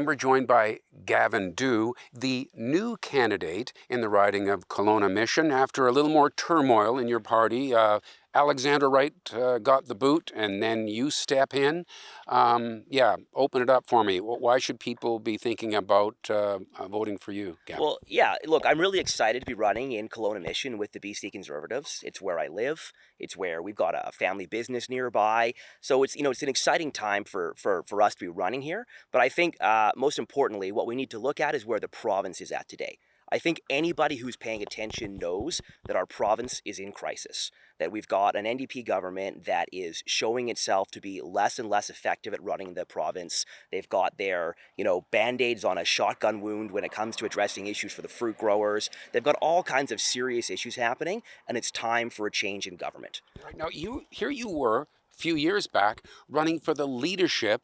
And we're joined by Gavin Dew, the new candidate in the riding of Kelowna Mission. After a little more turmoil in your party, Alexander Wright got the boot, and then you step in. Open it up for me. Why should people be thinking about voting for you, Gavin? Well, yeah, look, I'm really excited to be running in Kelowna Mission with the BC Conservatives. It's where I live. It's where we've got a family business nearby. So it's an exciting time for us to be running here. But I think most importantly, what we need to look at is where the province is at today. I think anybody who's paying attention knows that our province is in crisis, that we've got an NDP government that is showing itself to be less and less effective at running the province. They've got their, band-aids on a shotgun wound when it comes to addressing issues for the fruit growers. They've got all kinds of serious issues happening, and it's time for a change in government. Right now, you were, a few years back, running for the leadership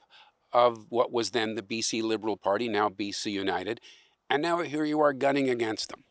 of what was then the BC Liberal Party, now BC United. And now here you are gunning against them.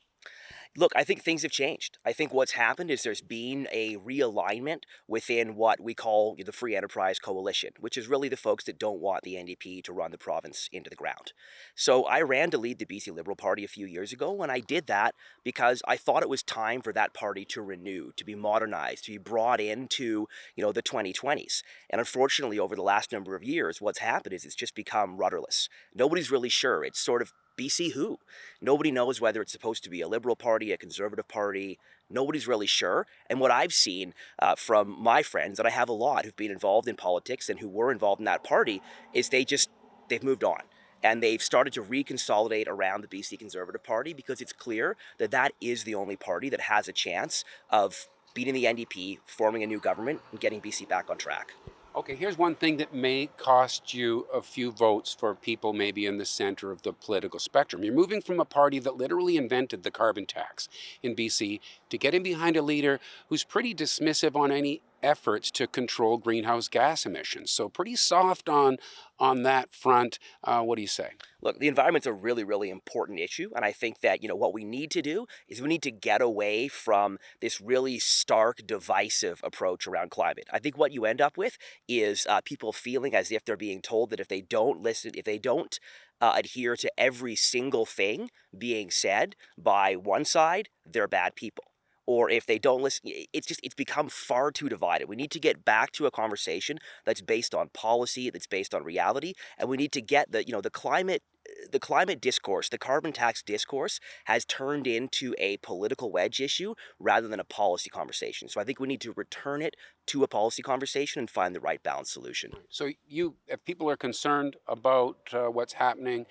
Look, I think things have changed. I think what's happened is there's been a realignment within what we call the Free Enterprise Coalition, which is really the folks that don't want the NDP to run the province into the ground. So I ran to lead the BC Liberal Party a few years ago, and I did that because I thought it was time for that party to renew, to be modernized, to be brought into, the 2020s. And unfortunately, over the last number of years, what's happened is it's just become rudderless. Nobody's really sure. It's sort of BC who? Nobody knows whether it's supposed to be a Liberal Party, a Conservative Party. Nobody's really sure. And what I've seen from my friends, and I have a lot who've been involved in politics and who were involved in that party, is they've moved on. And they've started to reconsolidate around the BC Conservative Party because it's clear that that is the only party that has a chance of beating the NDP, forming a new government, and getting BC back on track. Okay, here's one thing that may cost you a few votes for people maybe in the center of the political spectrum. You're moving from a party that literally invented the carbon tax in BC to getting behind a leader who's pretty dismissive on any efforts to control greenhouse gas emissions. So pretty soft on that front. What do you say? Look, the environment's a really, really important issue. And I think that, what we need to do is we need to get away from this really stark, divisive approach around climate. I think what you end up with is people feeling as if they're being told that if they don't listen, if they don't adhere to every single thing being said by one side, they're bad people. Or if they don't listen, it's become far too divided. We need to get back to a conversation that's based on policy, that's based on reality, and we need to get the climate discourse, the carbon tax discourse has turned into a political wedge issue rather than a policy conversation. So I think we need to return it to a policy conversation and find the right balanced solution. So if people are concerned about what's happening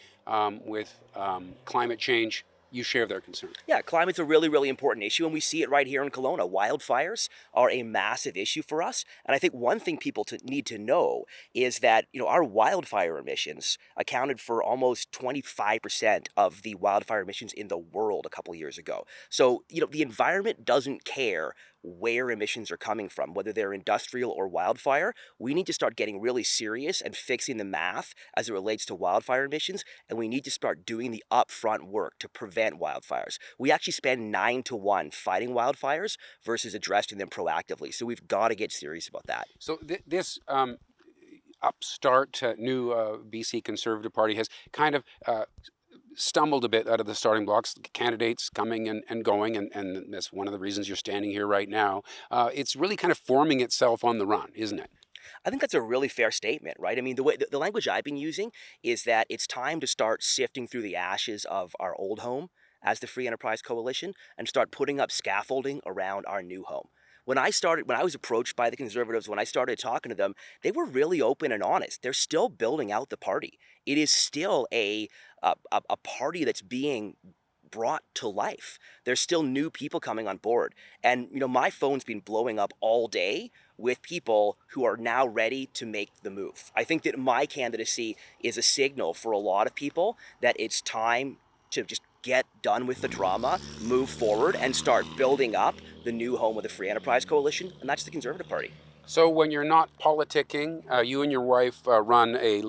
with climate change, you share their concern. Yeah, climate's a really, really important issue, and we see it right here in Kelowna. Wildfires are a massive issue for us, and I think one thing people need to know is that our wildfire emissions accounted for almost 25% of the wildfire emissions in the world a couple years ago. So the environment doesn't care where emissions are coming from, whether they're industrial or wildfire. We need to start getting really serious and fixing the math as it relates to wildfire emissions, and we need to start doing the upfront work to prevent wildfires. We actually spend 9-1 fighting wildfires versus addressing them proactively, so we've got to get serious about that. So this upstart new BC Conservative Party has kind of stumbled a bit out of the starting blocks, candidates coming and going, and that's one of the reasons you're standing here right now. It's really kind of forming itself on the run, isn't it? I think that's a really fair statement, right? I mean, the language I've been using is that it's time to start sifting through the ashes of our old home as the Free Enterprise Coalition and start putting up scaffolding around our new home. When I was approached by the Conservatives, when I started talking to them, they were really open and honest. They're still building out the party. It is still a party that's being brought to life. There's still new people coming on board. And, my phone's been blowing up all day with people who are now ready to make the move. I think that my candidacy is a signal for a lot of people that it's time to just get done with the drama, move forward, and start building up the new home of the Free Enterprise Coalition, and that's the Conservative Party. So when you're not politicking, you and your wife run a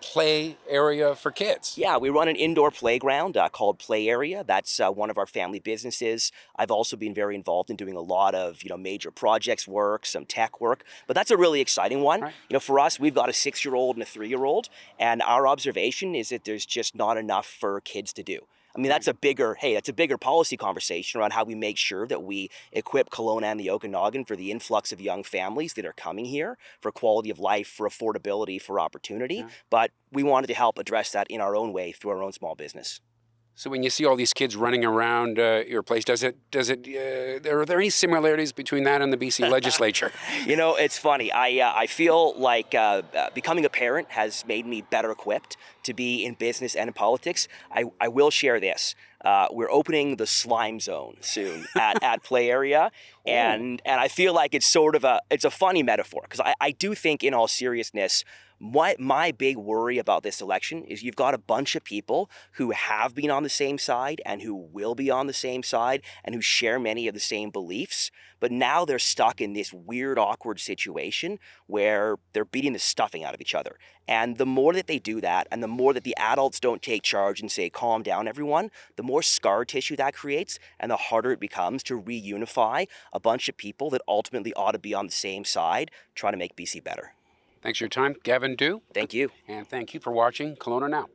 play area for kids. Yeah, we run an indoor playground called Play Area. That's one of our family businesses. I've also been very involved in doing a lot of major projects work, some tech work, but that's a really exciting one. Right. For us, we've got a 6-year-old and a 3-year-old, and our observation is that there's just not enough for kids to do. I mean, that's a bigger policy conversation around how we make sure that we equip Kelowna and the Okanagan for the influx of young families that are coming here, for quality of life, for affordability, for opportunity. Yeah. But we wanted to help address that in our own way through our own small business. So when you see all these kids running around your place, are there any similarities between that and the BC legislature? It's funny. I feel like becoming a parent has made me better equipped to be in business and in politics. I will share this. We're opening the slime zone soon at Play Area, and I feel like it's sort of a funny metaphor, because I do think, in all seriousness, my big worry about this election is you've got a bunch of people who have been on the same side and who will be on the same side and who share many of the same beliefs, but now they're stuck in this weird, awkward situation where they're beating the stuffing out of each other. And the more that they do that, and the more that the adults don't take charge and say, calm down, everyone, the more scar tissue that creates, and the harder it becomes to reunify a bunch of people that ultimately ought to be on the same side, trying to make BC better. Thanks for your time, Gavin Dew. Thank you. And thank you for watching Kelowna Now.